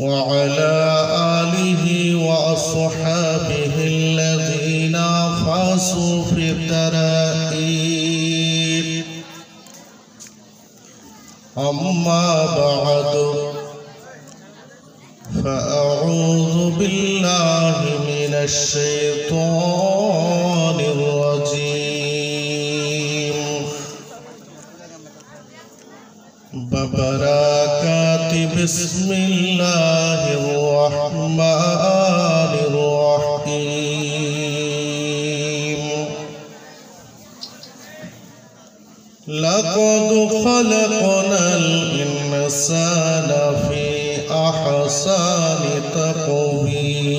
وعلى آله وأصحابه الذين فازوا في الترائيم أما بعد فأعوذ بالله من الشيطان الرجيم ببركات بسم الله الرحمن الرحيم لقد خلقنا الإنسان في أحسن تقويم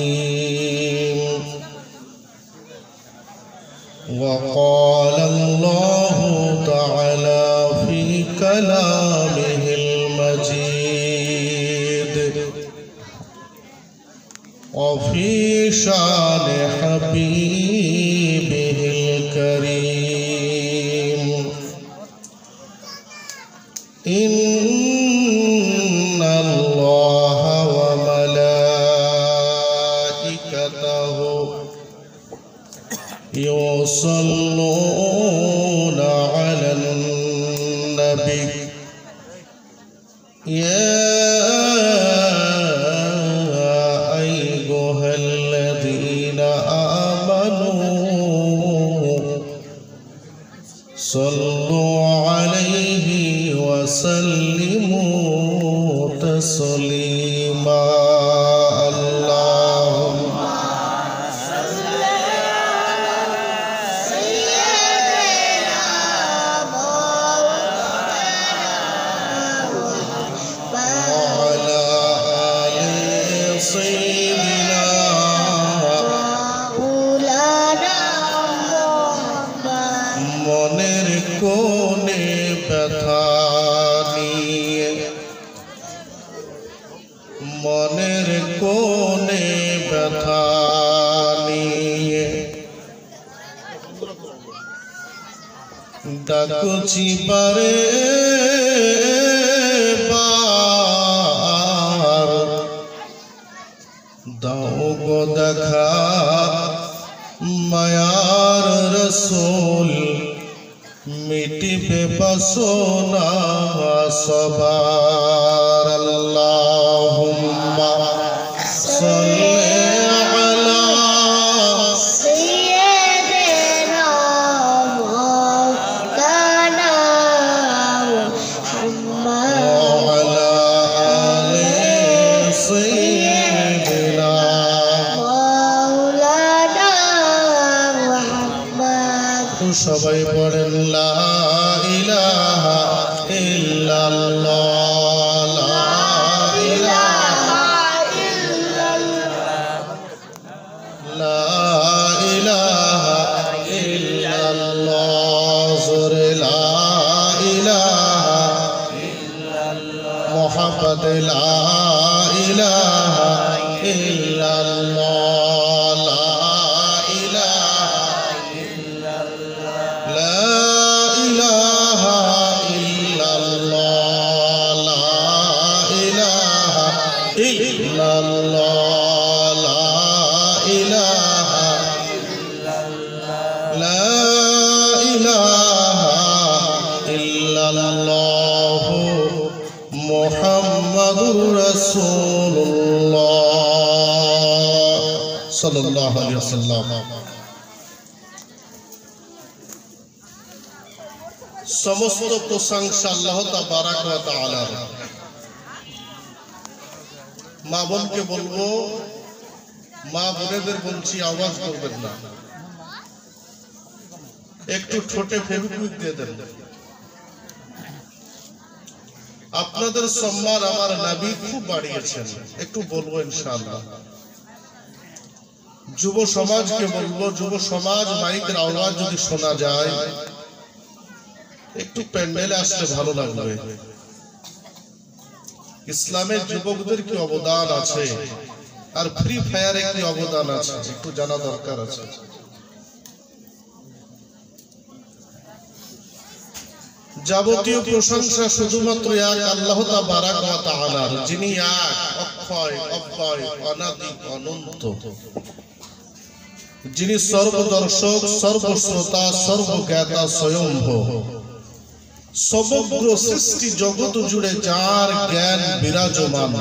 وقال الله تعالى في كلامه المجيد وفي شان حبيبه الكريم إن الله وملائكته يصلون على النبي يا أيها الذين آمنوا صلوا عليه وسلموا تسليما اللهم صل على سيدنا وعلى آل سيدنا মনের কোণে ব্যথা নিয়ে মনের কোণে ব্যথা নিয়ে ডাকছি বারে বার দাও গো দেখা মায়ার রসূল মিটিবে বাসনা সবার আল্লাহুম্মা সাল্লি আলা সাইয়্যিদিনা মাওলানা মুহাম্মদ ওয়া আলা আলি সাইয়্যিদিনা মাওলানা মুহাম্মদ সবাই পড়েন লা ইলাহা ইল্লাল্লাহ লা ইলাহা ইল্লাল্লাহ লা ইলাহা ইল্লাল্লাহ জোরে লা ইলাহা ইল্লাল্লাহ মুহাম্মদ লা ইলাহা ইল্লাল্লাহ লা ইলাহা ইল্লাল্লাহ লা ইলাহা ইল্লাল্লাহ লা ইলাহা ইল্লাল্লাহ লা ইলাহা ইল্লাল্লাহ লা ইলাহা ইল্লাল্লাহ মুহাম্মাদুর রাসূলুল্লাহ সাল্লাল্লাহু আলাইহি ওয়াসাল্লাম। সমস্ত প্রশংসা আল্লাহ তাবারক ওয়া তাআলার। মা বোনকে বলবো, মা বোনেদের বলছি আওয়াজ করবেন না, একটু ঠোঁটে ফেভিকুইক দিয়ে দেন। আপনাদের সম্মান আমার নবী খুব বাড়িয়েছেন, একটু বলবো ইনশাআল্লাহ। যুব সমাজকে বলবো, যুব সমাজ মাইকের আওয়াজ যদি শোনা যায় একটু প্যান্ডেলে আসলে ভালো লাগবে। ইসলামের যুবকদের কি অবদান আছে আর ফ্রি ফায়ারে কি অবদান আছে একটু জানা দরকার আছে। যাবতীয় প্রশংসা শুধুমাত্র এক আল্লাহ তাবারাক ওয়া তাআলার, যিনি এক, অক্ষয়, অব্যয়, অনাদি, অনন্ত, যিনি সর্বদর্শক, সর্বশ্রোতা, সর্বজ্ঞাতা, স্বয়ম্ভূ। সমগ্র সৃষ্টি জগৎ জুড়ে যার জ্ঞান বিরাজমান।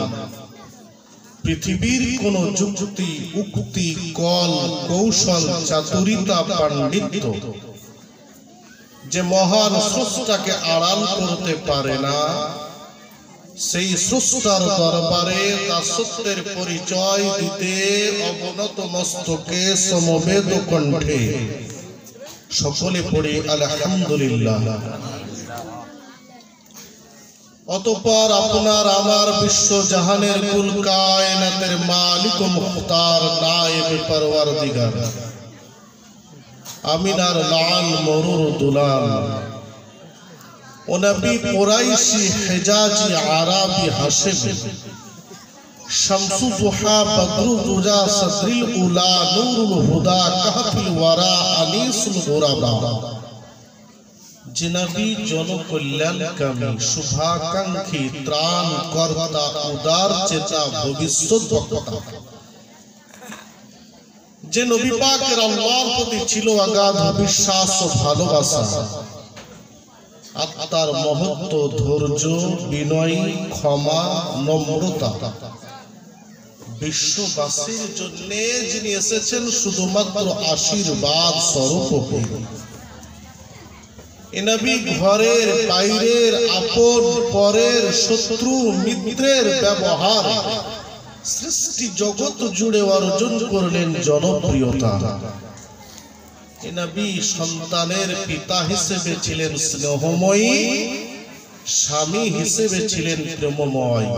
পৃথিবীর কোন যুক্তি, উক্তি, কল, কৌশল, চাতুরিতা, পাণ্ডিত্য যে মহান স্রষ্টাকে আড়াল করতে পারে না, সেই স্রষ্টার দরবারে তার সত্যের পরিচয় দিতে অবনত মস্তকে সমবেত কণ্ঠে সকলে পড়ে আলহামদুলিল্লাহ। অতঃপর আপনার আমার বিশ্ব জাহানের কুল কায়নাতের মালিক ও মুখতার নায়েব পরওয়ারদিগার আমিনার লাল মরুর দুলাল ও নবী কুরাইশি হিজাজি আরাবি হাশিম শামসু দুহা বদরু দুজা সদরিল উলা নূরুল হুদা কাহফিল ওয়ারা আনিসুল গুরাবা, যে নবী জনকল্যাণকামী, শুভাকাঙ্ক্ষী, ত্রাণ কর্তা, উদার চেতা, ভবিষ্যৎ বক্তা, যে নবী পাকের আল্লাহর প্রতি ছিল অগাধ বিশ্বাস ও ভালোবাসা, আত্মার মহত্ব, ধৈর্য, বিনয়, ক্ষমা, নম্রতা, বিশ্ববাসীর জন্য যিনি এসেছেন শুধুমাত্র আশীর্বাদ স্বরূপ। এ নবী ঘরের, বাইরের, আপন পরের, শত্রু মিত্রের ব্যবহার সৃষ্টি জগৎ জুড়ে অর্জন করলেন জনপ্রিয়তা। এ নবী সন্তানের পিতা হিসেবে ছিলেন স্নেহময়ী, স্বামী হিসেবে ছিলেন প্রেমময়।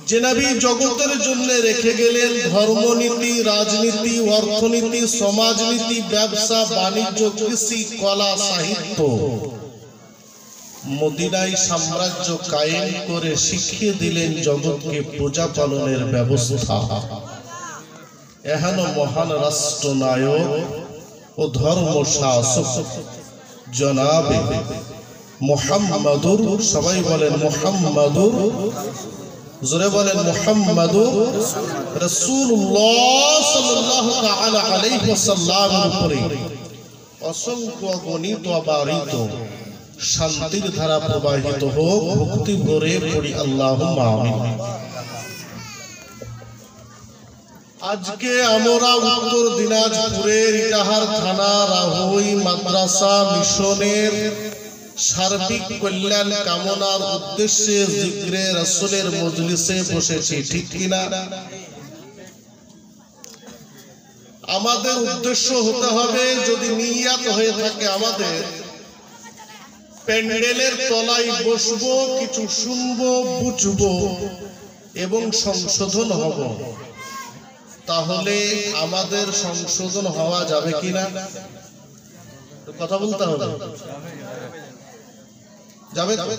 যে নবী জগতের জন্য রেখে গেলেন ধর্মনীতি, রাজনীতি, অর্থনীতি, সমাজনীতি, ব্যবসা, বাণিজ্য, কৃষি, কলা, সাহিত্য, মদিনায় সাম্রাজ্য কায়েম করে শিখিয়ে দিলেন জগৎকে পূজা পালনের ব্যবস্থা। এহেন মহান রাষ্ট্রনায়ক ও ধর্ম শাসক জনাবে মুহাম্মাদুর, সবাই বলেন মুহাম্মাদুর, জোরে বলেন মুহাম্মাদুর রাসূলুল্লাহ সাল্লাল্লাহু তাআলা আলাইহি ওয়াসাল্লামের উপরে অসংখ্য গণিত অবারিত শান্তির ধারা প্রবাহিত হোক। ভক্তি ভরে পড়ি আল্লাহুম্মা আমিন। আজকে আমরা উত্তর দিনাজপুরের ইটাহার থানা রাহুই মাদ্রাসা মিশনের সার্বিক কল্যাণ কামনার উদ্দেশ্যে জিক্রে রাসূলের মজলিসে বসেছি, ঠিক কিনা? আমাদের উদ্দেশ্য হতে হবে, যদি নিয়াত হয়ে থাকে আমাদের প্যান্ডেলের তলায় বসবো, কিছু শুনবো, বুঝবো এবং সংশোধন হব, তাহলে আমাদের সংশোধন হওয়া যাবে কিনা? কথা বলতে হবে, যাবে তো?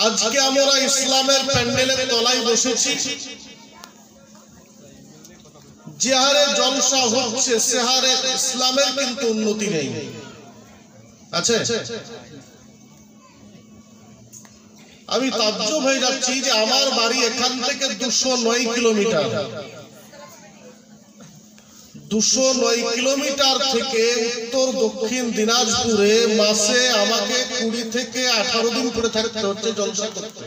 আজকে আমরা ইসলামের প্যান্ডেলের তলায় বসেছি। যে হারে জলসা হচ্ছে সে হারে ইসলামের কিন্তু উন্নতি নেই, আছে? আমি তাজ্জব হয়ে যাচ্ছি যে আমার বাড়ি এখান থেকে 209 কিলোমিটার। 209 কিলোমিটার থেকে উত্তর দক্ষিণ দিনাজপুরে মাসে আমাকে 20 থেকে 18 দিন করে থাকতে হচ্ছে জলসা করতে।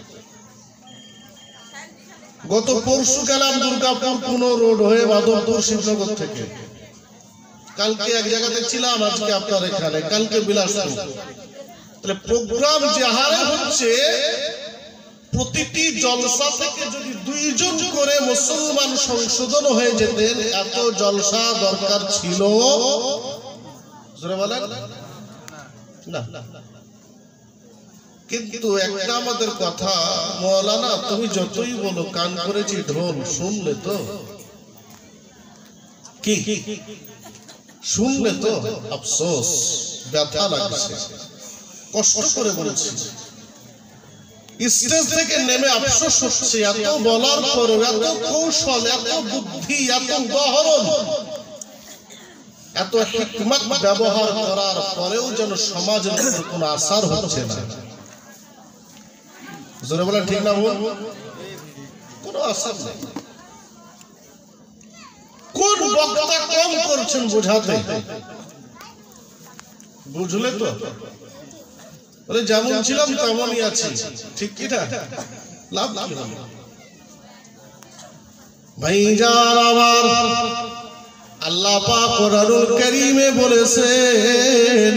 গত পরশু গেলাম দুর্গাপুর পুনো রোড হয়ে মাধবপুর শিবনগর থেকে, কালকে এক জায়গাতে ছিলাম, আজকে আপনার এখানে, কালকে বিলাসপুর। তাহলে প্রোগ্রাম যে হারে হচ্ছে, প্রতিটি জলসা থেকে যদি 2 জন করে মুসলমান সংশোধন হয়ে যেতেন, এত জলসা দরকার ছিল না। কিন্তু একটা আমাদের কথা, মৌলানা তুমি যতই বলো কান করেছি ঢোল, শুনলে তো? কি শুনলে তো? আফসোস, ব্যথা লাগছে, কষ্ট করে বলছি। স্টেজ থেকে নেমে আফসোস হচ্ছে, এত বলার পর, এত কৌশল, এত বুদ্ধি, এত উদাহরণ, এত হিকমত ব্যবহার করার পরেও যেন সমাজের উপর কোনো আসার হচ্ছে না। জোরে বলেন ঠিক না? কোনো আসার নেই। কোন বক্তা কম করছেন বোঝাতে, বুঝলে তো? বলে যেমন ছিলাম তেমনই আছি, ঠিক কি না? লাভ কি হলো? ভাইজান আমার, আল্লাহ পাক কোরআনুল কারীমে বলেছেন,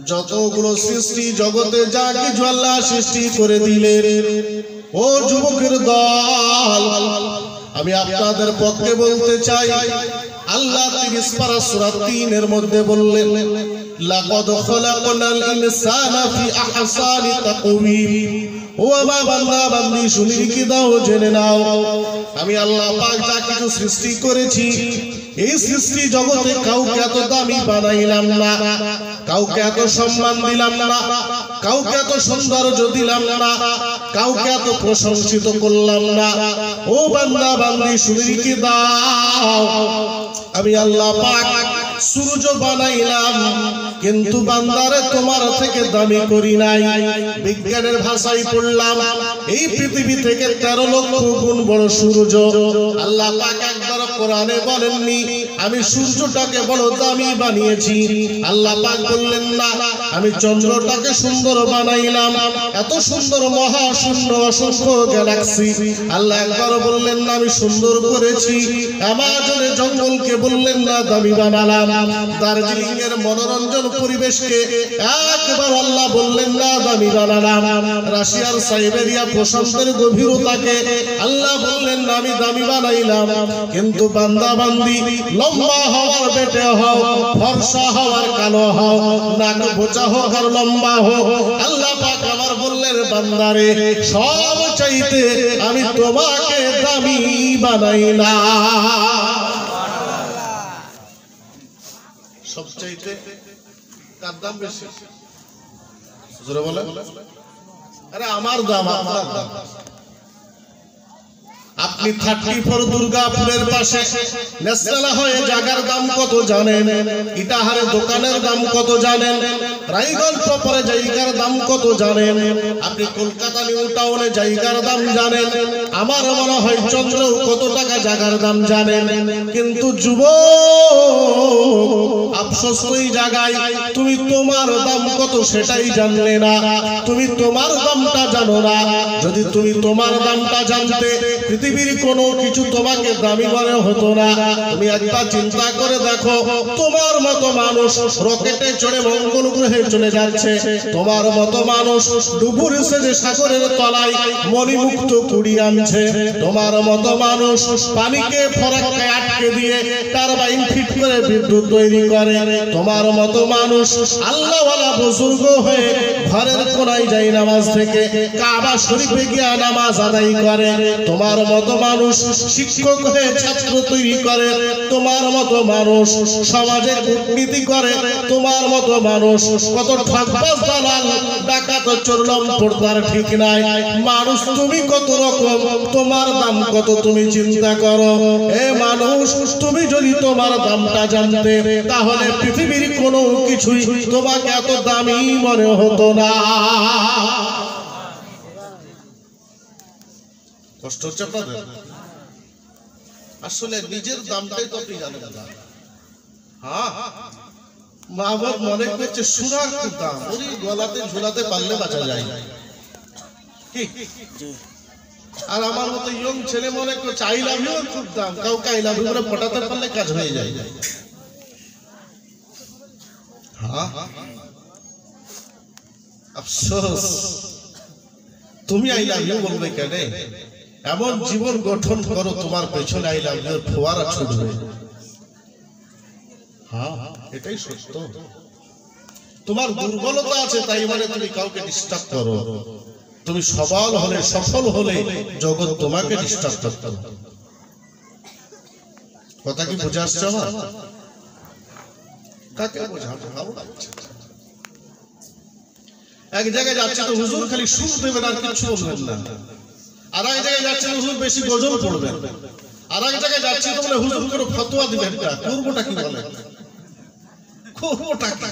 যতগুলো সৃষ্টি জগতে যা কিছু আল্লাহ সৃষ্টি করে দিলেন, ও যুবকের দল, আমি আপনাদের পক্ষে বলতে চাই, আল্লাহ 30 পারা সূরা 3 এর মধ্যে বললেন, লাকাদ খলাকনাল ইনসানা ফি আহসানি তাকওয়িম। ও আমার বান্দা বান্দি, শুনে কি দাও, জেনে নাও, আমি আল্লাহ পাক যা কিছু সৃষ্টি করেছি, এই সৃষ্টি জগতে কাউকে এত দামি বানাইলাম না, কাউকে এত সম্মান দিলাম না, কাউকে এত সৌন্দর্য দিলাম না, কাউকে এত প্রশংসিত করলাম না। ও বান্দা বান্দি, শুনে কি দাও, আমি আল্লাহ পাক সূর্য বানাইলাম, কিন্তু বান্দারে তোমার থেকে দামি করি নাই। বিজ্ঞানের ভাষায় পড়লাম, এই পৃথিবী থেকে 13 লক্ষ গুণ বড় সূর্য। আল্লাহ পাক একবার কোরআনে বলেননি আমি সূর্যটাকে বড় দামি বানিয়েছি? আল্লাহ পাক বললেন না, আমি চন্দ্রটাকে সুন্দর বানাইলাম, এত সুন্দর মহাশূন্য অসংখ্য গ্যালাক্সি। আল্লাহ একবার বললেন না আমি সুন্দর করেছি? আমাজনের জঙ্গলকে বললেন না দামি বানালাম? দার্জিলিং এর মনোরঞ্জন পরিবেশকে একবার আল্লাহ বললেন না দামি বানালাম? রাশিয়ার সাইবেরিয়া প্রশান্তের গভীরতাকে আল্লাহ বললেন না আমি দামি বানাইলাম? কিন্তু বান্দা বান্দি, লম্বা হওয়ার বেটে হও, ফর্সা হওয়ার কালো হও, নাক বোচা হোক আর লম্বা হোক, আল্লাহ পাক আমার বললেন বান্দারে সব চাইতে আমি তোমাকে দামি বানাইলাম। সবচাইতে কার দাম বেশি? জোরে বলেন। আরে আমার দাম, আপনার দাম। আপনি 34 দুর্গাপুরের পাশে নেসলা হয়ে জায়গার দাম কত জানেন? ইটাহারে দোকানের দাম কত জানেন? রায়গঞ্জ প্রপারে জায়গার দাম কত জানেন? আপনি কলকাতা নিউ টাউনে জায়গার দাম জানেন? আমার মনে হয় চন্দ্রেও কত টাকা জায়গার দাম জানেন। কিন্তু যুবক, আফসোস ওই জায়গায় তুমি তোমার দাম কত সেটাই জানলে না, তুমি তোমার দামটা জানো না। যদি তুমি তোমার দামটা জানতে, পৃথিবীর কোনো কিছু তোমাকে দামি মনে হতো না। তুমি একবার চিন্তা করে দেখো, তোমার মতো মানুষ রকেটে চড়ে মঙ্গল গ্রহে চলে যাচ্ছে, তোমার মতো মানুষ ডুবুর সেজে সাগরের তলায় মণিমুক্ত কুড়িয়ে আনছে, তোমার মতো মানুষ পানিকে ফরাক্কায় আটকে দিয়ে টারবাইন ফিট করে বিদ্যুৎ তৈরি করে, তোমার মতো মানুষ আল্লাহওয়ালা বুজুর্গ হয়ে ঘরের কোনায় যায় নামাজ থেকে কাবা শরীফে গিয়ে নামাজ আদায় করে, তোমার মতো মানুষ শিক্ষক হয়ে ছাত্র তৈরি করে, তোমার মতো মানুষ সমাজে কূটনীতি করে, তোমার মতো মানুষ কত ঠকবাজ দালাল ডাকাত চোরলম পর্দার ঠিক নাই। মানুষ তুমি কত রকম, তোমার দাম কত তুমি চিন্তা করো। এ মানুষ, তুমি যদি তোমার দামটা জানতে, তাহলে পৃথিবীর কোনো কিছুই তোমাকে এত দামি মনে হতো না। কষ্ট হচ্ছে আপনাদের? আসলে নিজের দামটাই তো আপনি জানেন না। হ্যাঁ, মা বাপ মনে করছে সোনার খুব দাম, ওই গলাতে ঝুলাতে পারলে বাঁচা যায়। আর আমার মতো ইয়ং ছেলে মনে করছে আই লাভ ইউ খুব দাম, কাউকে আই লাভ ইউ করে পটাতে পারলে কাজ হয়ে যায়। হ্যাঁ, আফসোস, তুমি আই লাভ ইউ বলবে কেন? এমন জীবন গঠন করো তোমার পেছনে আই লাভ ইউ ফোয়ারা ছুটবে। হ্যাঁ, এটাই সত্য। তোমার দুর্বলতা আছে তাই মানে তুমি কাউকে ডিস্টার্ব করো। তুমি সবল হলে, সফল হলে জগৎ তোমাকে ডিস্টার্ব করত। কথা কি বুঝে আসছে আমার? কাকে বোঝাবো? এক জায়গায় যাচ্ছে তো হুজুর খালি সুর দেবেন আর কিছু বলবেন না, আর এক জায়গায় যাচ্ছে হুজুর বেশি গজল পড়বেন। আর এক জায়গায় যাচ্ছি তো বলে হুজুর করে ফতোয়া দিবেন, করবোটা কি বলে, করবোটা কি?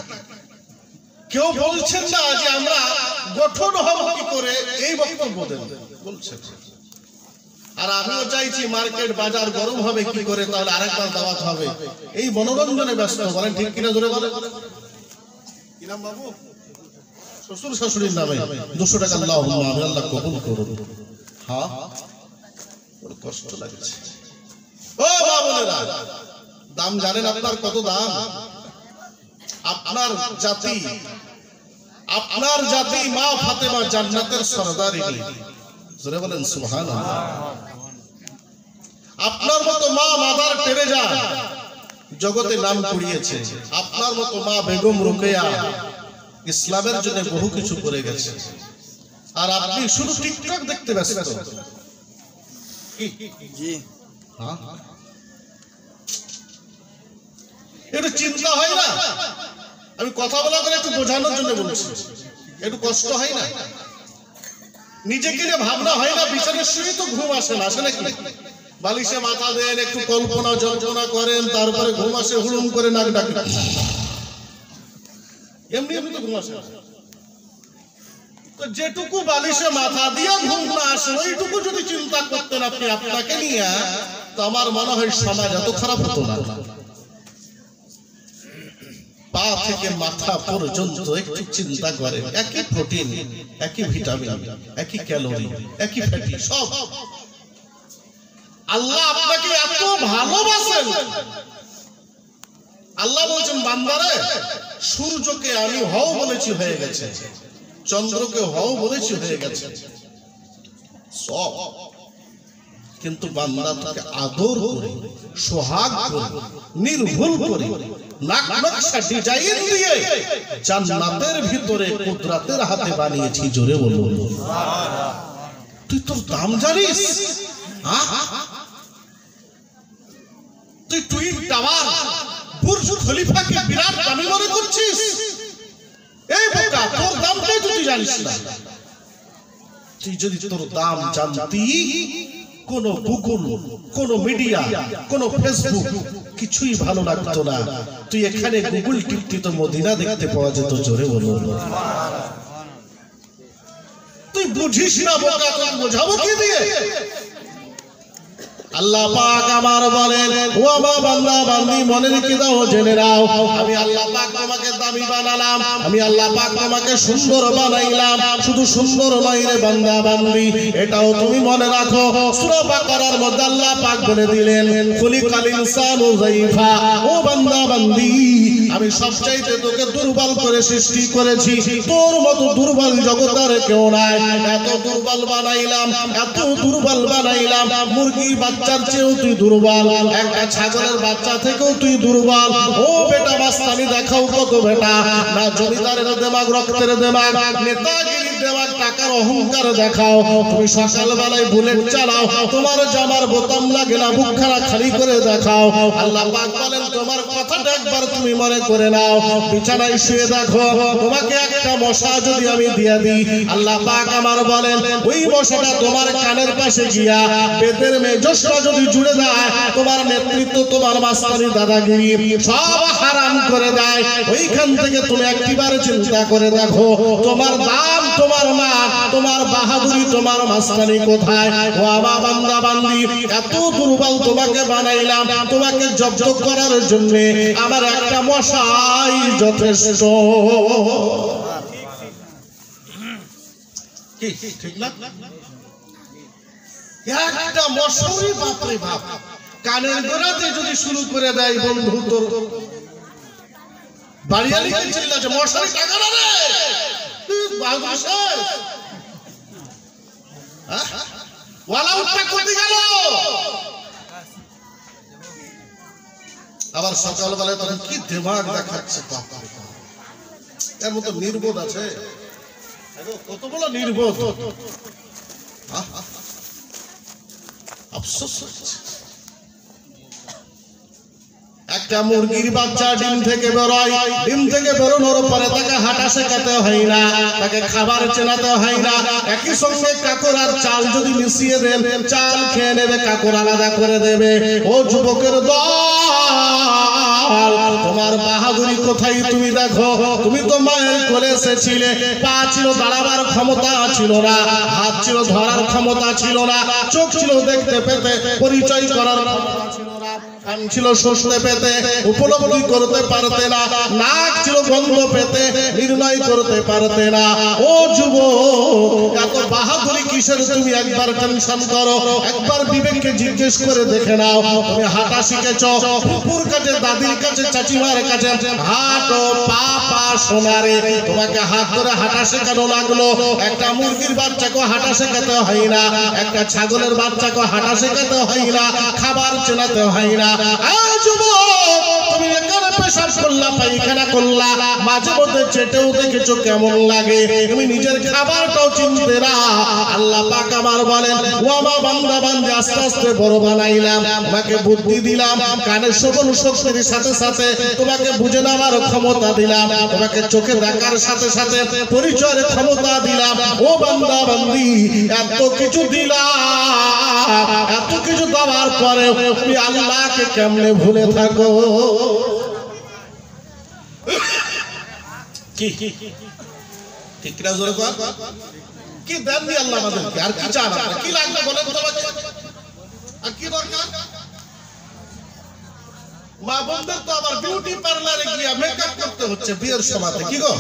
কেউ বলছেন না যে আমরা গঠন হব কি করে, এই বক্তব্য দেন বলছেন। আর আমিও চাইছি মার্কেট বাজার গরম হবে কি করে, তাহলে আরেকবার দাওয়াত হবে, এই মনোরঞ্জনে ব্যস্ত। বলেন ঠিক কিনা, জোরে বলেন। কি নাম বাবু? শ্বশুর শাশুড়ির নামে 200 টাকা আল্লাহুম্মা আমিন, আল্লাহ কবুল করুন। হ্যাঁ, বড় কষ্ট লাগছে। ও মা বোনেরা, দাম জানেন আপনার কত দাম? আপনার জাতি মা ফাতেমা জান্নাতের সরদারিনী, জোরে বলেন সুবহানাল্লাহ। আপনার মতো মা মাদার টেরেজা জগতে নাম কুড়িয়েছে, আপনার মতো মা বেগম রোকেয়া ইসলামের জন্য বহু কিছু করে গেছে। আর আপনি শুধু টিকটক দেখতে ব্যস্ত। জি, হ্যাঁ, একটু চিন্তা হয় না? আমি কথা বলা করে একটু বোঝানোর জন্য বলছি, একটু কষ্ট হয় না? নিজেকে নিয়ে ভাবনা হয় না? বিছানায় শুয়ে তো ঘুম আসে না, আসে নাকি? বালিশে মাথা দেন, একটু কল্পনা জল্পনা করেন, তারপরে ঘুম আসে, হুড়ুম করে নাক ডাকেন, এমনি এমনি তো ঘুম আসে না। তো যেটুকু বালিশে মাথা দিয়ে ঘুম না আসে, ওইটুকু যদি চিন্তা করতেন আপনি আপনাকে নিয়ে, তো আমার মনে হয় সমাজ এত খারাপ হতো না। পা থেকে মাথা পর্যন্ত একটু চিন্তা করেন, একই প্রোটিন, একই ভিটামিন, একই ক্যালোরি, একই ফ্যাটি, সব। আল্লাহ আপনাকে এত ভালোবাসেন, আল্লাহ বলছেন বান্দারে, সূর্যকে আমি হও বলেছি হয়ে গেছে, চন্দ্রকে হও বলেছি হয়ে গেছে সব, কিন্তু বান্দা তাকে আদর করে, সোহাগ করে, নির্ভুল করে, নাক নকশা ডিজাইন দিয়ে জান্নাতের ভিতরে কুদরতের হাতে বানিয়েছি। জোরে বলুন সুবহানাল্লাহ। তুই তোর দাম জানিস? তুই টুইন টাওয়ার, বুর্জ খলিফাকে বিরাট দামি মনে করছিস? এই বোকা, তোর দামটাই তুই জানিস না। তুই যদি তোর দাম জানতি, কোন গুগল, কোন মিডিয়া, কোন ফেসবুক কিছুই ভালো লাগতো না। তুই এখানে গুগল টিপতি তো মদিনা দেখতে পাওয়া যেত। জোরে বলুন সুবহানাল্লাহ। তুই বুঝিস না বোকা, তোকে বোঝাবো কি দিয়ে? আল্লাহ পাক আমার বলেন, ও আমার বান্দা বান্দি মনে রেখে দাও, জেনে নাও, আমি আল্লাহ পাক তোমাকে দামি বানালাম, আমি আল্লাহ পাক তোমাকে সুন্দর বানাইলাম। শুধু সুন্দর নয় রে বান্দা বান্দি, এটাও তুমি মনে রাখো। সূরা বাকারার মধ্যে আল্লাহ পাক বলে দিলেন, খুলিকাল ইনসানু যায়ফা, ও বান্দা বান্দি, আমি সবচাইতে তোকে দুর্বল করে সৃষ্টি করেছি, তোর মতো দুর্বল জগতের কেউ নাই। এত দুর্বল বানাইলাম, এত দুর্বল বানাইলাম, মুরগি বাচ্চার চেয়েও তুই দুর্বল, একটা ছাগলের বাচ্চা থেকেও তুই দুর্বল। ও বেটা মাস্তানি দেখাও কত বেটা, না জমিদারের দেমাগ, রক্তের দেমাগ, নেতাগিরির দেমাগ, টাকার অহংকার দেখাও। তুমি সকাল বেলায় বুলেট চালাও, তোমার জামার বোতাম লাগে না, বুকখানা খালি করে দেখাও। আল্লাহ পাক বলেন, তোমার কথাটা একবার তুমি মনে করে নাও। বিছানায় শুয়ে দেখো, তোমাকে একটা মশা যদি আমি দিয়ে দিই, আল্লাহ পাক আমার বলেন, ওই মশাটা তোমার কানের পাশে গিয়া বেতের মেজসটা যদি জুড়ে দেয়, তোমার নেতৃত্ব, তোমার মাস্তানি, দাদাগিরি সব হারাম করে দেয়। ওইখান থেকে তুমি একবারে চিন্তা করে দেখো, তোমার দাম, তোমার মান, তোমার বাহাদুরি, তোমার মাস্তানি কোথায়? ও আমার বান্দা বান্দি, এত দুর্বল তোমাকে বানাইলাম, তোমাকে জব্দ করার জন্য আমার একটা মশাই যথেষ্ট। কি ঠিক না? একটা মশারি, বাপরে বাপ, কানের গোড়াতে যদি শুরু করে দেয়, বন্ধু তোর বাড়িয়ালি চিল্লাচ্ছে, মশারি টাকা না রে বাহাদুর শেষ, ওয়ালা উঠটা কোথায় গেল? আবার সকালবেলায় তখন কি দিমাগ দেখাচ্ছে, বাপরে বাপ, এর মতো নির্বোধ আছে? কত বড় নির্বোধ! আফসোস হচ্ছে। এক একটা মুরগির বাচ্চা ডিম থেকে বেরোয়, ডিম থেকে বেরোনোর পরে তাকে হাঁটা শেখাতে হয় না, তাকে খাবার চেনাতে হয় না। একই সঙ্গে কাকর আর চাল যদি মিশিয়ে দেন, চাল খেয়ে নেবে, কাকর আলাদা করে দেবে। ও যুবকের দল, তোমার বাহাদুরি কোথায় তুমি দেখো? তুমি তো মায়ের কোলে এসেছিলে, পা ছিল দাঁড়াবার ক্ষমতা ছিল না, হাত ছিল ধরার ক্ষমতা ছিল না, চোখ ছিল দেখতে পেতে পরিচয় করার ক্ষমতা ছিল না, কান ছিল শুনতে পেতে উপলব্ধি করতে পারতে না, নাক ছিল গন্ধ পেতে নির্ণয় করতে পারতে না। ও যুবক, এত বাহাদুরি কিসের? তুমি একবার টেনশন করো, একবার বিবেককে জিজ্ঞেস করে দেখে নাও। তুমি হাঁটা শিখেছ, ফুপুর কাছে, দাদির কাছে, চাচিমার কাছে হাঁটো, পা পা সোনারে, তোমাকে হাত ধরে হাঁটা শেখানো লাগলো। একটা মুরগির বাচ্চাকে হাঁটা শেখাতে হয় না, একটা ছাগলের বাচ্চাকে হাঁটা শেখাতে হয় না, খাবার চেনাতে হয় না। তুমি এখানে পেশাব করলা, পায়খানা করলা, মাঝে মধ্যে চেটেও দেখেছো কেমন লাগে, তুমি নিজের খাবারটাও চিনতে না। আল্লাহ পাক আমার বলেন, ও আমার বান্দা বান্দী, আস্তে আস্তে বড় বানাইলাম, তোমাকে বুদ্ধি দিলাম, কানের শ্রবণ শক্তির সাথে সাথে তোমাকে বুঝে নেওয়ার ক্ষমতা দিলাম, তোমাকে চোখে দেখার সাথে সাথে পরিচয়ের ক্ষমতা দিলাম। ও বান্দা বান্দী, এত কিছু দিলাম, এত কিছু দেওয়ার পরে তুমি আল্লাহকে কেমনে ভুলে থাকো? কি ঠিক না? জোরে কর, কি দেননি আল্লাহ আমাদেরকে? আর কি চান? কি লাগবে বলেন তোমাকে? আর কি দরকার? মা বোনদের তো আবার বিউটি পার্লারে গিয়ে মেকআপ করতে হচ্ছে বিয়ের সময়তে। কি গো,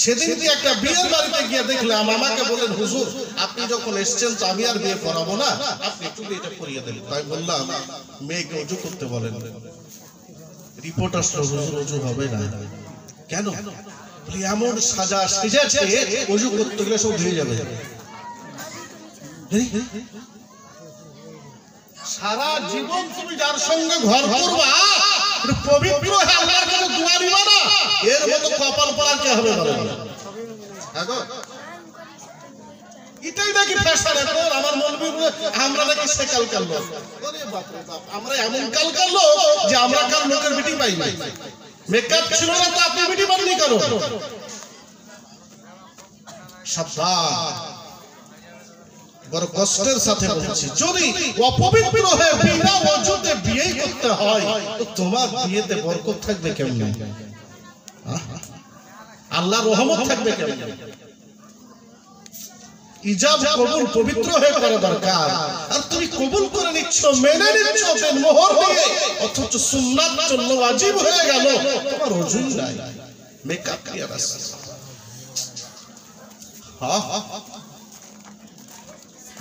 সেদিন কি একটা বিয়ের বাড়িতে গিয়ে দেখলাম, আমাকে বলেন, হুজুর আপনি যখন এসেছেন তো আমি আর বিয়ে করাবো না, আপনি একটু এটা করিয়ে দিলেন। তাই বললাম, মেয়েকে ওযু করতে বলেন। রিপোর্ট আসলো, হুজুর ওযু হবে না। কেন? এমন সাজা সেজেছে, ওযু করতে গেলে সব ধুয়ে যাবে। সারা জীবন তুমি যার সঙ্গে ঘর করবা, পবিত্র হয়ে আল্লাহর কাছে দোয়া দিবা না, এর মতো কপাল পড়া কে হবে বলেন? এটাই নাকি ফ্যাশন এখন। আমার মৌলবী আমরা নাকি সে কালকাল লোক, আমরা এমন কালকাল লোক যে আমরা কাল লোকের বিটি পাই নাই। মেকআপ ছিল না তো আপনি বিটি পাননি কেন? সাবধান, বড় কষ্টের সাথে বলছি, যদি অপবিত্র হয়ে বিনা ওযুতে বিয়ে করতে হয় তো তোমার বিয়েতে বরকত থাকবে কেমনে? আল্লাহর রহমত থাকবে কেমনে? ইজাব কবুল পবিত্র হয়ে করা দরকার। আর তুমি কবুল করে নিচ্ছ, মেনে নিচ্ছ মোহর দিয়ে, অথচ সুন্নাত জন্য ওয়াজিব হয়ে গেল, তোমার ওযু নাই, মেকআপ কি আর আছে?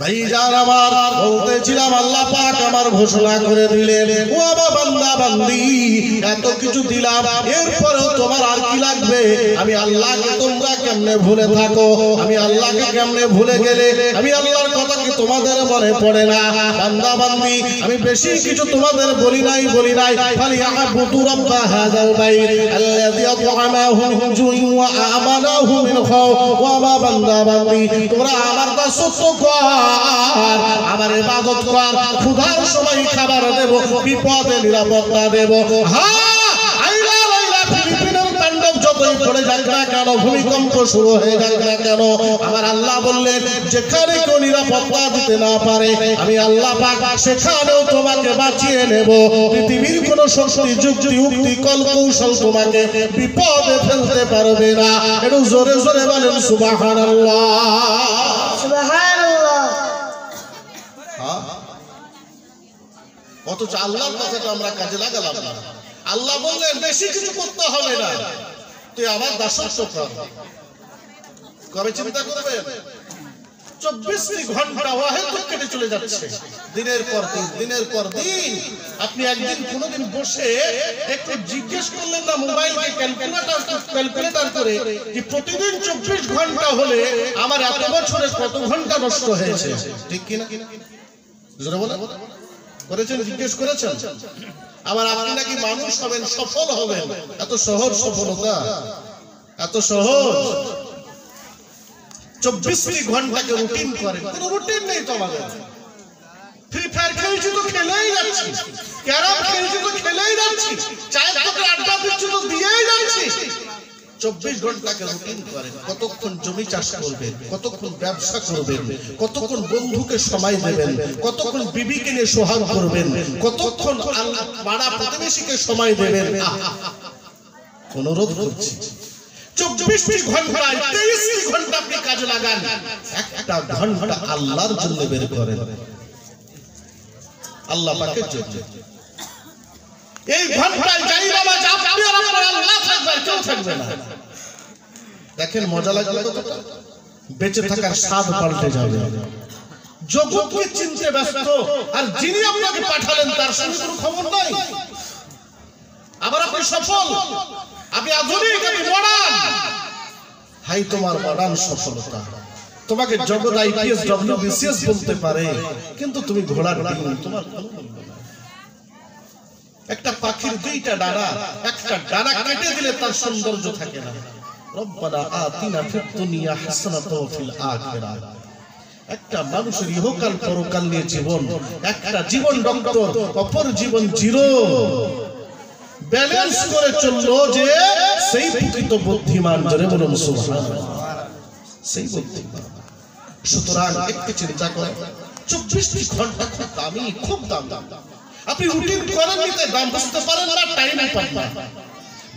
ভাইজান আমার, বলতেছিলাম আল্লাহ পাক আমার ঘোষণা করে দিলেন, ও আমার বান্দা বান্দি, এত কিছু দিলাম, এরপরেও তোমার আর কি লাগবে? আমি আল্লাহকে তোমরা কেমনে ভুলে থাকো? আমি আল্লাহকে কেমনে ভুলে গেলে? আমি আল্লাহর কথা কি তোমাদের মনে পড়ে না? বান্দা বান্দি, আমি বেশি কিছু তোমাদের বলি নাই। ফালিয়াবুদু রাব্ব হাযাল বাইত আল্লাযী আত'আমাহুম মিন জুইন ওয়া আমানাহুম মিন খাউফ। ও আমার বান্দা বান্দি, তোমরা আমার দাসত্ব কর, আমার ইবাদত কর, ক্ষুধার সময় খাবার দেব, বিপদে নিরাপত্তা দেব। ফিলিপিনের তাণ্ডব যতই পড়ে যাক না কেন, ভূমিকম্প শুরু হয়ে যাক না কেন, আমার আল্লাহ বললেন, যেখানে কেউ নিরাপত্তা দিতে না পারে আমি আল্লাহ পাক সেখানেও তোমাকে বাঁচিয়ে নেব। পৃথিবীর কোন শক্তি, যুক্তি, উক্তি, কল কৌশল তোমাকে বিপদে ফেলতে পারবে না। একটু জোরে জোরে বলেন সুবহানাল্লাহ, সুবহানাল্লাহ। অথচ আল্লাহর কথাটা আমরা কাজে লাগালাম না। আল্লাহ বললেন বেশি কিছু করতে হবে না, তুই আমার দাসত্ব কর। কবে চিন্তা করবেন? 24 ঘন্টা ওয়াহিদ কেটে চলে যাচ্ছে, দিনের পর দিন, দিনের পর দিন। আপনি একদিন কোনদিন বসে একটু জিজ্ঞেস করলেন না মোবাইলকে ক্যালকুলেটর করে যে প্রতিদিন 24 ঘন্টা হলে আমার এত বছরে কত ঘন্টা নষ্ট হয়েছে? ঠিক কিনা? জোরে বলেন, করেছেন? জিজ্ঞেস করেছেন? আবার আপনি নাকি মানুষ হবেন, সফল হবেন, এত সহজ সফলতা, এত সহজ। 24 ঘন্টাকে রুটিন করেন, কোনো রুটিন নেই তো আমাদের। ফ্রি ফায়ার খেলছি তো খেলেই যাচ্ছি, ক্যারাম খেলছি তো খেলেই যাচ্ছি, চায়ের দোকানে আড্ডা দিচ্ছি তো দিয়েই যাচ্ছি। 24 ঘন্টাকে রুটিন করেন। কতক্ষণ জমি চাষ করবেন, কতক্ষণ ব্যবসা করবেন, কতক্ষণ বন্ধুকে সময় দেবেন, কতক্ষণ বিবিকে নিয়ে সোহাগ করবেন, কতক্ষণ পাড়া প্রতিবেশীকে সময় দেবেন। অনুরোধ করছি 24 ঘন্টায় 23 ঘন্টা আপনি কাজে লাগান, একটা ঘন্টা আল্লাহর জন্য বের করেন, আল্লাহ পাকের জন্য। এই ঘন্টায় যাই নামাজ আপনি আর আপনার আল্লাহ থাকবে, কেউ থাকবে না। দেখেন মজা লাগবে কতটা, বেঁচে থাকার স্বাদ পাল্টে যাবে। জগৎকে চিনতে ব্যস্ত, আর যিনি আপনাকে পাঠালেন তার সঙ্গে কোনো খবর নাই। আবার আপনি সফল, আপনি আধুনিক, আপনি মডার্ন। হাই তোমার মডার্ন সফলতা, তোমাকে জগৎ আইপিএস ডব্লিউবিসিএস বলতে পারে, কিন্তু তুমি ঘোড়ার ডিম, তোমার কোনো মূল্য নাই। একটা পাখির দুইটা ডানা, একটা ডানা কেটে দিলে তার সৌন্দর্য থাকে না। রব্বানা আতিনা ফিদ দুনিয়া হাসানাতাও ওয়া ফিল আখিরাহ। একটা মানুষের ইহকাল পরকাল নিয়ে জীবন, একটা জীবন ডক্টর, অপর জীবন জিরো। ব্যালেন্স করে চললো যে সেই প্রকৃত বুদ্ধিমান, জোরে বলুন সুবহানাল্লাহ, সেই বুদ্ধিমান। সুতরাং একটু চিন্তা করেন, 24 ঘন্টা খুব দামি, খুব দাম। আপনি রুটিন করেন নিতে দাম বুঝতে পারেন না, টাইম পান না।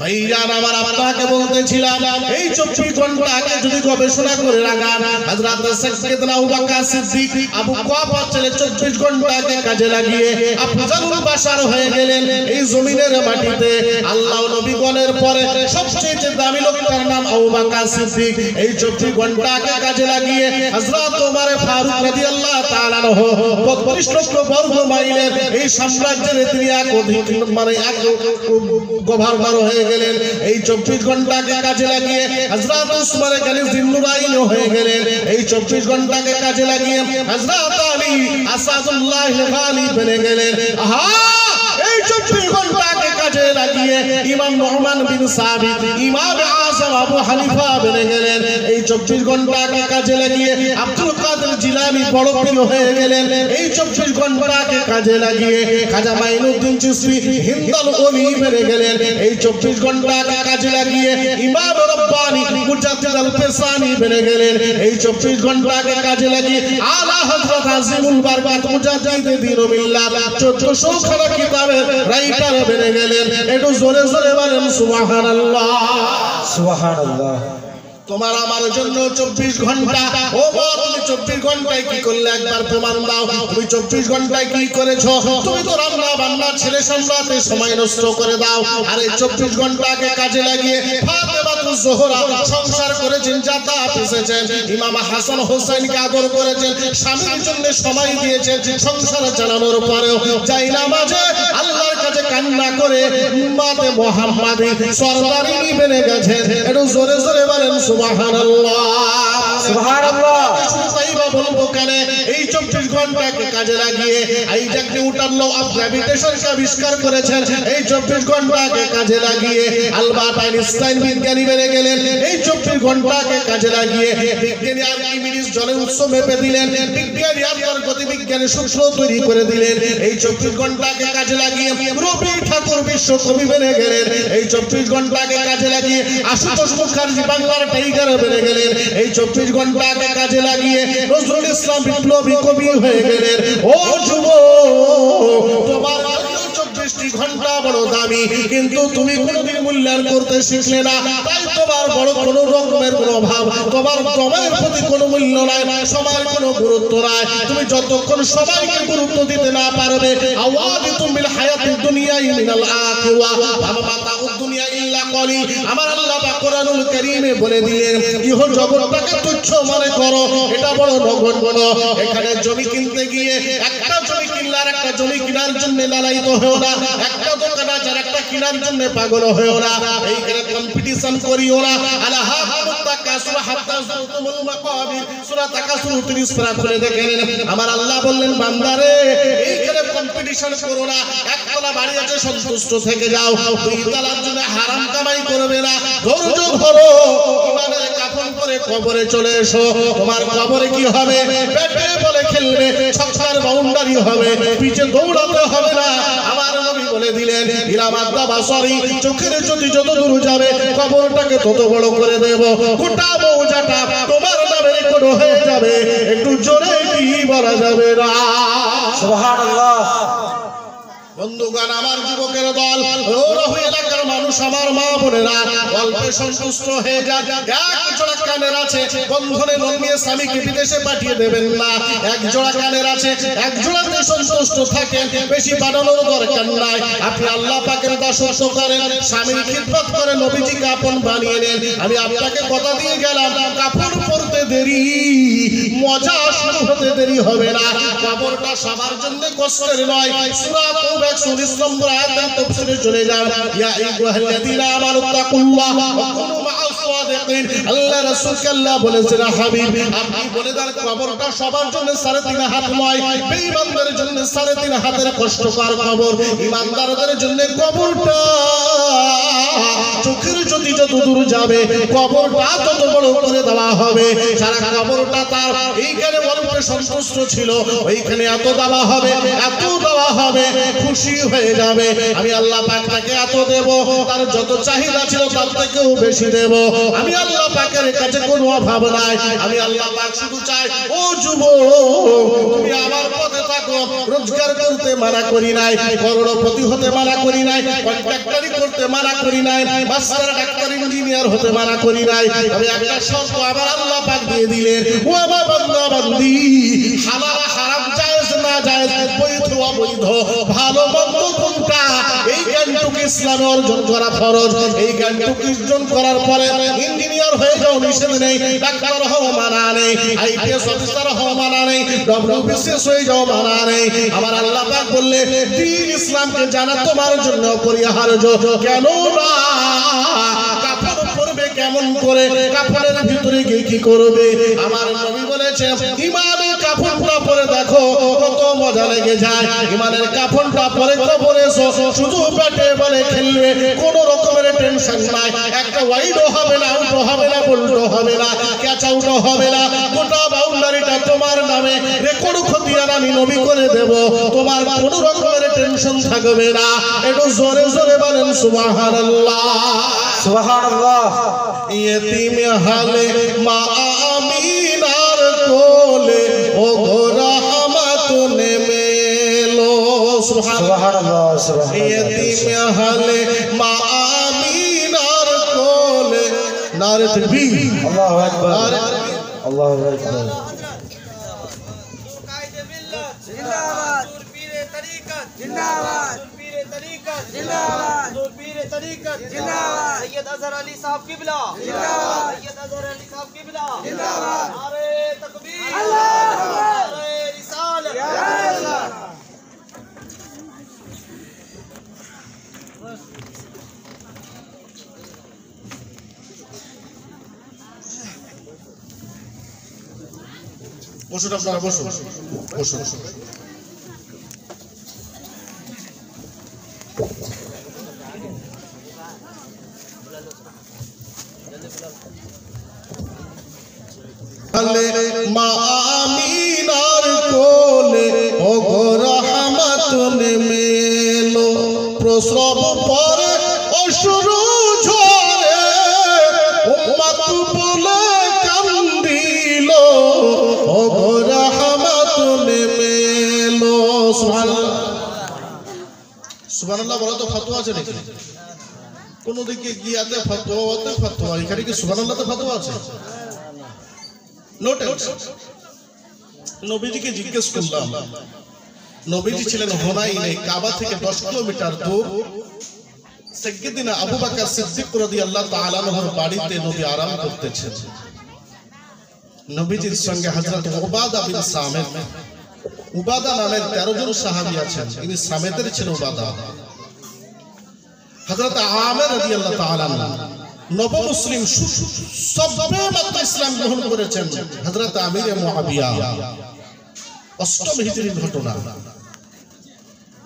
ভাইজান আমার আপনাকে বলতেছিলাম, এই 24 ঘন্টা আগে যদি গবেষণা করে রাখান, হযরত সাইয়েদনা আবু বকর সিদ্দিক আবু কুহাফা ছেলে 24 ঘন্টাকে কাজে লাগিয়ে আফজালুল বাশার হয়ে গেলেন এই জমিনের মাটিতে। আল্লাহ নবীগণের পরে সবচেয়ে দামি লোকটার নাম আবু বকর সিদ্দিক। এই 24 ঘন্টাকে কাজে লাগিয়ে হযরত ওমর ফারুক রাদিয়াল্লাহু তাআলা আনহু 32 লক্ষ বর্গ মাইলের এই সাম্রাজ্যের তিনি এক গভর্নর হয়ে গেলেন। এই 24 ঘন্টাকে কাজে লাগিয়ে হযরত উসমান গনি জিন্নুরাইন হয়ে গেলেন। এই 24 ঘন্টাকে কাজে লাগিয়ে হযরত আলী আসাদুল্লাহ গালিব বনে গেলেন। আহা, এই 24 ঘন্টাকে কাজে লাগিয়ে ইমাম নোমান বিন সাবিত, ইমাম আযম আবু হানিফা বনে গেলেন। এই 24 ঘন্টাকে কাজে লাগিয়ে আব্দুল কাদের জিলানী বড় পীর হয়ে গেলেন। এই 24 ঘন্টাকে কাজে লাগিয়ে খাজা মাইনুদ্দিন চিশতি হিন্দাল ওলি বনে গেলেন। এই 24 ঘন্টাকে কাজে লাগিয়ে ইমাম রব্বানী মুজাদ্দিদ আল ফেসানি বনে গেলেন। এই 24 ঘন্টাকে কাজে লাগিয়ে আলা হযরত আজিমুল বারকাত মুজাদ্দিদ দ্বীনুল মিল্লাত 1400 খানা কিতাবের রাইটার বনে গেলেন। একটু জোরে জোরে বলেন সুবহানাল্লাহ, সুবহানাল্লাহ। তোমার আমার জন্য 24 ঘন্টা। ও তুমি 24 ঘন্টায় কি করলে একবার প্রমাণ দাও। তুমি 24 ঘন্টায় কি করেছো? তুমি তো রান্না বান্না ছেলে সামলাতে সময় নষ্ট করে দাও। আর এই 24 ঘন্টাকে কাজে লাগিয়ে ফাতেমাতুজ জোহরা সংসার করেছেন, যাতা পেছেন, ইমাম হাসান হোসেনকে আদর করেছেন, স্বামীর জন্য সময় দিয়েছেন। সংসার চালানোর পরেও যাই নামাজে আল্লাহর কাছে কান্না করে উম্মতে মুহাম্মাদি সরদারি বেনে গেছেন। একটু জোরে জোরে বলেন সুবহানাল্লাহ, সুবহানাল্লাহ। তাইবা বলবো কেন? এই 24 ঘন্টাকে কাজে লাগিয়ে আইজাক নিউটন ল অফ গ্র্যাভিটেশনকে আবিষ্কার করেছেন। এই 24 ঘন্টাকে কাজে লাগিয়ে আলবার্ট আইনস্টাইন বিজ্ঞানী বনে গেলেন। এই 24 ঘন্টাকে কাজে লাগিয়ে বিজ্ঞানী আর্কিমিডিস জলের উৎস মেপে দিলেন। বিজ্ঞানী আন্তর্গতি বিজ্ঞানী সূত্র তৈরি করে দিলেন। এই 24 ঘন্টাকে কাজে লাগিয়ে রবি ঠাকুর বিশ্বকবি বনে গেলেন। এই 24 ঘন্টাকে কাজে লাগিয়ে আশুতোষ মুখার্জি বাংলার টাইগার বনে গেলেন। এই 24 ঘন্টাকে কাজে লাগিয়ে নজরুল ইসলাম বিপ্লবী কবি হয়ে গেলেন। ও যুবক, তোমার 24টি ঘন্টা বড় দামি, কিন্তু তুমি কোনোদিন মূল্যায়ন করতে শিখলে না। তাই তোমার বড় কোনো রকমের কোনো অভাব, তোমার সময়ের প্রতি কোনো মূল্য নাই, সময়ের কোনো গুরুত্ব নাই। তুমি যতক্ষণ সবাইকে গুরুত্ব দিতে না পারবে, আওয়াদিতুম বিল হায়াতিদ দুনিয়া মিনাল আখিরা ওয়া মাতাউদ দুনিয়া ইল্লা কলিল। আমার আল্লাহ পাক কোরআনুল কারীমে বলে দিলেন, ইহ জগৎটাকে তুচ্ছ মনে করো, এটা বড় নগণ্য। এখানে জমি কিনতে গিয়ে একটা জমি কিনলে আর একটা জমি কেনার জন্য লালায়িত হও না। একটা দোকান আছে আর একটা কেনার জন্য পাগল হও না। এইখানে কম্পিটিশন করিও না। আলা হাকুত তাকাসুর হাত্তা যুরতুমুল মাকাবির, সূরা তাকাসুর 30 পারা খুলে দেখেন। আমার আল্লাহ বললেন, বান্দারে এইখানে কম্পিটিশন করো না। একতলা বাড়ি আছে, সন্তুষ্ট থেকে যাও। দুই তলার জন্য হারাম কামাই করবে না। ধৈর্য ধরো, ইমানের কাফন করে কবরে চলে এসো। তোমার কবরে কি হবে? ব্যাটে বলে খেলবে, ছক্কার বাউন্ডারি হবে, পিছে দৌড়াতে হবে না। আমার বলে দিলেন ইলা মাদ্দা বাসারি, চোখের জ্যোতি যত দূর যাবে কবরটাকে তত বড় করে দেব, গোটা মৌজাটা তোমার নামে রেকর্ড হয়ে যাবে। একটু জোরে কি বলা যাবে না? সুবহানাল্লাহ। বন্ধুগণ, আমার যুবকের দল, রহু এলাকার মানুষ, আমার মা বোনেরা, অল্পে সন্তুষ্ট হয়ে যান। এক জোড়া কানের আছে, বন্ধনে লোন নিয়ে স্বামীকে বিদেশে পাঠিয়ে দেবেন না। এক জোড়া কানের আছে, এক জোড়াতে সন্তুষ্ট থাকেন, বেশি বানানোর দরকার নাই। আপনি আল্লাহ পাকের দাসত্ব করেন, স্বামীর খিদমত করে নবীজিকে আপন বানিয়ে নেন। আমি আপনাকে কথা দিয়ে গেলাম, কাপড় পরতে দেরি, মজা শুরু হতে দেরি হবে না। কবরটা সবার জন্য কষ্টের নয়। সূরা তাওবা 119 নম্বর আয়াতের তাফসীরে চলে যান। ইয়া আইয়ুহাল্লাযীনা আমানুত্তাকুল্লাহ ওয়া কুনু মা'আস সাদিকিন। আল্লাহ রাসূলকে আল্লাহ বলেছেন, হাবিব আপনি বলে দেন কবরটা সবার জন্য 3.5 হাত নয়, বেঈমানদের জন্য 3.5 হাতের কষ্টকর কবর, ঈমানদারদের জন্য কবরটা চোখের জ্যোতি যত দূর যাবে কবরটা তত বড় করে দেওয়া হবে। যারা কবরটা তার এইখানে অল্পে সন্তুষ্ট ছিল, ওইখানে এত দেওয়া হবে, এত দেওয়া হবে, খুশি হয়ে যাবে। আমি আল্লাহ পাক তাকে এত দেব, তার যত চাহিদা ছিল তার থেকেও বেশি দেব। আমি আল্লাহ পাকের কাছে কোনো অভাব নাই। আমি আল্লাহ পাক শুধু চাই, ও যুবক তুমি আমার পথে থাকো, রোজগার করতে মানা করি নাই, করোড়পতি হতে মানা করি নাই, কন্ট্রাক্টরি করতে মানা করি নাই, মাস্টার ডাক্তার ইঞ্জিনিয়ার হতে মানা করি নাই। আমি একটা শর্ত আবার আল্লাহ পাক দিয়ে দিলেন, ও আমার বান্দা বান্দি, হালাল হারাম জায়েজ না জায়েজ, বৈধ অবৈধ, ভালো মন্দ কোনটা, এই জ্ঞানটুকু ইসলামে অর্জন করা ফরজ। এই জ্ঞানটুকু অর্জন করার পরে ইঞ্জিনিয়ার হয়ে যাও নিষেধ নেই, ডাক্তার হওয়া মানা নেই, আইপিএস অফিসার হওয়া মানা নেই, ডব্লিউবিসিএস হয়ে যাও মানা নেই। আমার আল্লাহ পাক বললেন দ্বীন ইসলামকে জানা তোমার জন্য অপরিহার্য। কেন না? কাপড় পরবে কেমন করে, কাপড়ের ভিতরে গিয়ে কি করবে? আমার নবী বলেছেন ইমানের কাপড়টা পরে দেখো কত মজা লেগে যায়। ইমানের কাপড়টা পরে কবরে এসো, শুধু পেটে বলে খেলবে, কোন রকমের টেনশন নাই। একটা ওয়াইডও হবে না, আউটও হবে না, বলটো হবে না, ক্যাচ আউটও হবে না। গোটা বাউন্ডারিটা তোমার নামে রেকর্ড খতিয়ান আমি নবী করে দেব। তোমার কোন রকমের টেনশন থাকবে না। একটু জোরে জোরে বলেন সুবহানাল্লাহ। সুবহানাল্লাহ। ইয়তিম হালে মা আমিনার কোলে ও গো রহমত নেমেলো। সুবহানাল্লাহ। ইয়তিম হালে মা আমিনার কোলে। নারে তাকবীর, আল্লাহু আকবার, আল্লাহু আকবার। जिंदाबाद पीरे तरीकत जिंदाबाद पीरे तरीकत जिंदाबाद पीरे तरीकत जिंदाबाद सैयद अजहर अली साहब किबला जिंदाबाद सैयद अजहर अली साहब किबला जिंदाबाद नारे तकबीर अल्लाहू अकबर नारे रिसालत या अल्लाह। বসুন আপনারা, বসুন বসুন। মা আমিনার কোলে ও গো রহমত নেমেলো। প্রসব পরে অশ্রু ঝরে উম্মত বলে কান্দিল, ও গো রহমত নেমেলো। সুবহানাল্লাহ। সুবহানাল্লাহ বলা তো ফতোয়া আছে নাকি? কোন দিকে গিয়াতে ফতোয়া, ওতে ফতোয়া, এখানে কি সুবহানাল্লাহতে ফতোয়া আছে? No tension. নবীজিকে জিজ্ঞেস করলাম, নবীজি ছিলেন হুনাইনে, কাবা থেকে 10 কিলোমিটার দূর। সাইয়্যিদিনা আবু বকর সিদ্দিক রাদিয়াল্লাহু তাআলা আনহুর বাড়িতে নবী আরাম করতেছেন। নবীজির সঙ্গে হযরত উবাদা বিন সামিত, উবাদা নামের 13 জন সাহাবী আছেন। ইনি সামিতের ছিলেন উবাদা। হযরত আমির রাদিয়াল্লাহু তাআলা নব মুসলিম সবে মাত্র ইসলাম গ্রহণ করেছেন। হযরত আমির মুআবিয়া, 8ম হিজরির ঘটনা।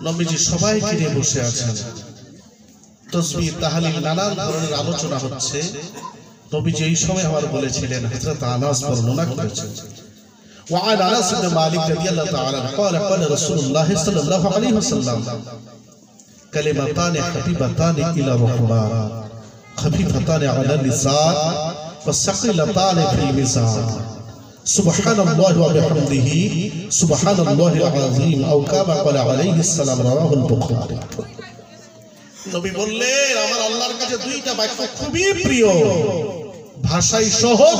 নবীজি সবাইকে নিয়ে বসে আছেন, তাসবিহ তাহলিল নানান ধরনের আলোচনা হচ্ছে। নবীজি এই সময় আবার বলেছিলেন, হযরত আনাস বর্ণনা করেছেন, وعن انس بن مالك رضي الله تعالى عنه قال قال رسول الله صلى الله عليه وسلم কালিমাতান হাবিবাতান ইলা রহমান খফিফাতান আলা লিসান ওয়াসাকিলাতান ফিল মিজান সুবহানাল্লাহি ওয়া বিহামদিহি সুবহানাল্লাহিল আযীম আও কামা ক্বালা আলাইহিস সালাম রাওয়াহুল বুখারী। নবী বললেন আমার আল্লাহর কাছে দুইটা বাক্য খুবই প্রিয়, ভাষাই সহজ,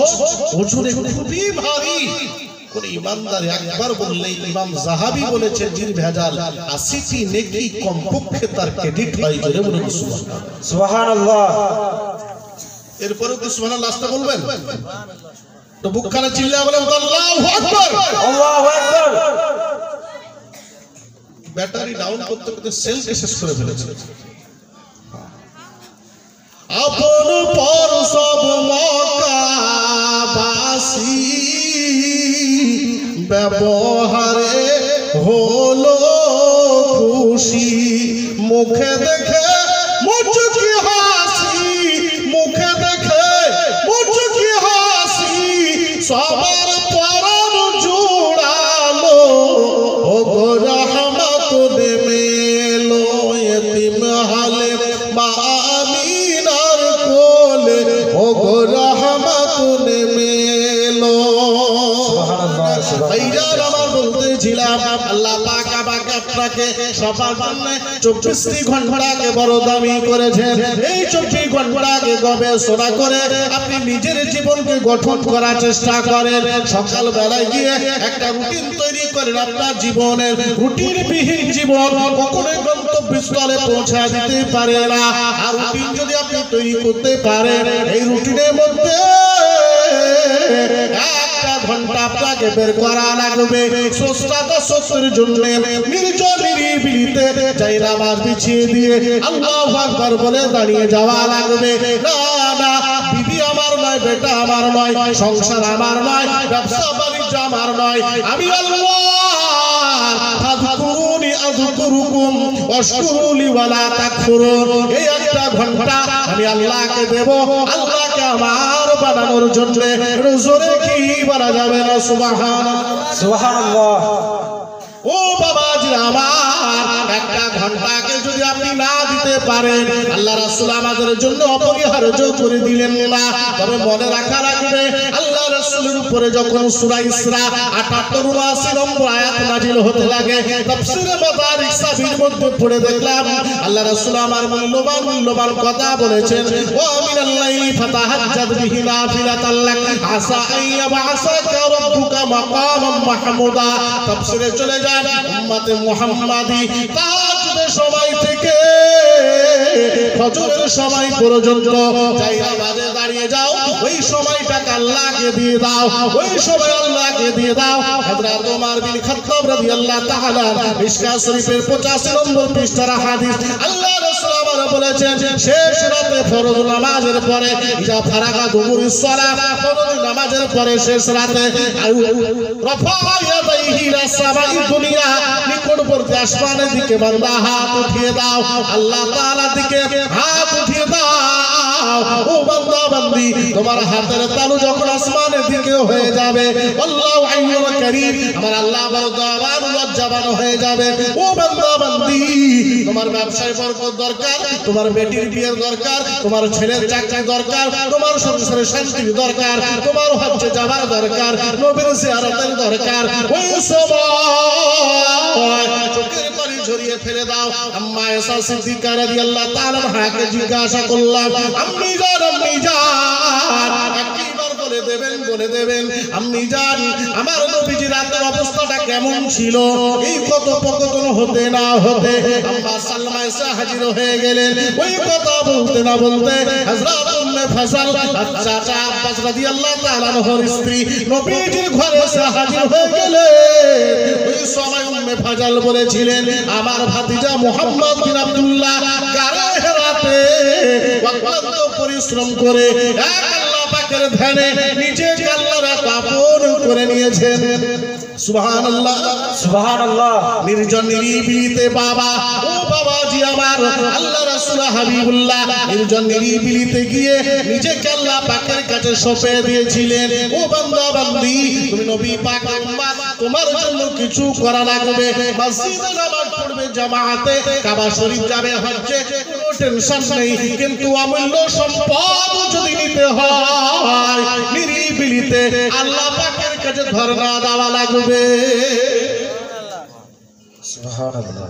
ওজনে খুবই ভারী। কোন ইমানদার একবার বললে ইমাম যাহাবী বলেছেন জির ভেজাল 80টি নেকি কমপক্ষে তার ক্রেডিট হয়। জোরে বলুন সুবহানাল্লাহ। সুবহানাল্লাহ। এরপরে তো সুবহানাল্লাহ আসতে বলবেন তো বুকখানা চিল্লায়া বলেন আল্লাহু আকবার। আল্লাহু আকবার। ব্যাটারি ডাউন করতে করতে সেলকে শেষ করে ফেলেছে। আপন পর সব মক্কাবাসী ব্যবহারে হলো খুশি, মুখে দেখে মুচকি হাসি, মুখে দেখে মুচকি হাসি, সবার পরম জুড়ালো ও গো রহমত নেমেলো ইতিম হালে মা আমিনার কোলে ও গো রহমত নেমেলো। ভাইজান আমার বলতেছিলাম আল্লাহ পাক আমাকে আপনাকে সবার জন্য 24টি ঘন্টাকে বড় দামি করেছেন। এই 24 ঘন্টাকে গবেষণা করে আপনি নিজের জীবনকে গঠন করার চেষ্টা করেন। সকাল বেলায় গিয়ে একটা রুটিন তৈরি করেন। আপনার জীবনের রুটিনবিহীন জীবন কখনোই গন্তব্যস্থলে পৌঁছা দিতে পারে না। আর রুটিন যদি আপনি তৈরি করতে পারেন, এই রুটিনের মধ্যে একটা ঘন্টা আপনাকে বের করা লাগবে স্রষ্টাকে সত্যের জন্য নির্জন নিরিবিলিতে যাই নামাজ বিছিয়ে দিয়ে আল্লাহু আকবার বলে দাঁড়িয়ে যাওয়া লাগবে। না না, বিবি আমার নয়, বেটা আমার নয়, সংসার আমার নয়, ব্যবসা বাণিজ্য আমার নয়, আমি আল্লাহ। ফাযকুরুনি আযকুরুকুম ওয়াশকুরুলি ওয়ালা তাকফুরুন। এই একটা ঘন্টা আমি আল্লাহকে দেব, আল্লাহকে আমার বানানোর জন্য। জোরে কি বলা যাবে না সুবহানাল্লাহ। সুবহানাল্লাহ। ও বাবাজি আমার, একটা ঘন্টাকে যদি আপনি না দিতে পারেন, আল্লাহ রাসূল আমাদের জন্য অপরিহার্য করে দিলেন না। তবে মনে রাখা লাগবে আল্লাহ রাসূলের উপরে যখন সূরা ইসরা 78-79 নম্বর আয়াত নাযিল হতে লাগে, তাফসীরে মাদারিক সাবির মধ্যে পড়ে দেখলাম আল্লাহ রাসূল আমার মূল্যবান কথা বলেছেন, ওয়া মিনাল লাইলি ফাতাহাজ্জাদ বিহি নাফিলাতাল লাক আসা আইয়াবআসাকা রাব্বুকা মাকামান মাহমুদা। তাফসীরে চলে যায় উম্মতে মুহাম্মাদি তাহাজ্জুদের সময় থেকে ফজরের সময় পর্যন্ত যাই নামাজে দাঁড়িয়ে যাও, ওই সময়টাকে আল্লাহকে দিয়ে দাও, ওই সময় আল্লাহকে দিয়ে দাও। হযরত ওমর বিন খাত্তাব রাদিয়াল্লাহু তাআলা মিশকাত শরীফের 85 নম্বর পৃষ্ঠার হাদিস, আল্লাহ রাসূল আবার বলেছেন শেষ রাতে ফরজ নামাজের পরে ইজা ফারাগা দুবুরিস সালাত, ফরজ নামাজের পরে শেষ রাতে রফা ইয়াদাইহি ইলা সামাই দুনিয়া, নিকটবর্তী আসমানের দিকে বান্দা হাত উঠিয়ে দাও, আল্লাহ তাআলার দিকে হাত উঠিয়ে দাও। ও বান্দা বান্দি, তোমার হাতের তালু যখন আসমানের দিকে হয়ে যাবে, আল্লাহু হাইয়ুল কারীম, আমার আল্লাহ বড় দয়াবান লজ্জাবান হয়ে যাবে। ও বান্দা বান্দি, তোমার ব্যবসায় বরকত দরকার, তোমার বেটির বিয়ের দরকার, তোমার ছেলের চাকরি দরকার, তোমার সংসারে শান্তির দরকার, তোমার হজ্জে যাওয়ার দরকার, নবীর জিয়ারতের দরকার। ওই সময় চোখের পানি ঝরিয়ে ফেলে দাও। আম্মা আয়েশা সিদ্দিকা রাদিয়াল্লাহু তাআলা আনহাকে জিজ্ঞাসা করলাম, আম্মি জান একবার বলে দেবেন আম্মি জান, আমার নবীজির রাতের অবস্থাটা কেমন ছিল? এই কথোপকথন হতে না হতে আম্মা সালমা এসে হাজির হয়ে গেলেন। ওই কথা বলতে না বলতে হযরত উম্মে ফজল চাচা আব্বাস রাদিয়াল্লাহু তাআলা আনহুর স্ত্রী নবীজির ঘরে এসে হাজির হয়ে গেলেন। ওই সময় উম্মে ফজল বলেছিলেন, আমার ভাতিজা মুহাম্মদ বিন আব্দুল্লাহ গারে হেরাতে অক্লান্ত পরিশ্রম করে এক আল্লাহ পাকের ধ্যানে নিজেকে আল্লাহর আপন করে নিয়েছেন। সুবহানাল্লাহ, সুবহানাল্লাহ। নির্জন নিরিবিলিতে বাবা, ও বাবাজি আমার, আমার আল্লাহ রাসূল হাবিবুল্লাহ নির্জন নিরিবিলিতে গিয়ে নিজেকে আল্লাহ পাকের কাছে সঁপে দিয়েছিলেন। ও বান্দা বান্দি, তুমি নবী পাকের উম্মত, তোমার জন্য কিছু করা লাগবে। মসজিদে নামাজ পড়বে জামাতে, কাবা শরীফ যাবে হজ্জে, কোনো টেনশন নেই। কিন্তু অমূল্য সম্পদ যদি নিতে হয় নিরিবিলিতে আল্লাহ পাকের কাছে ধর্ণা দেওয়া লাগবে। সুবহানাল্লাহ।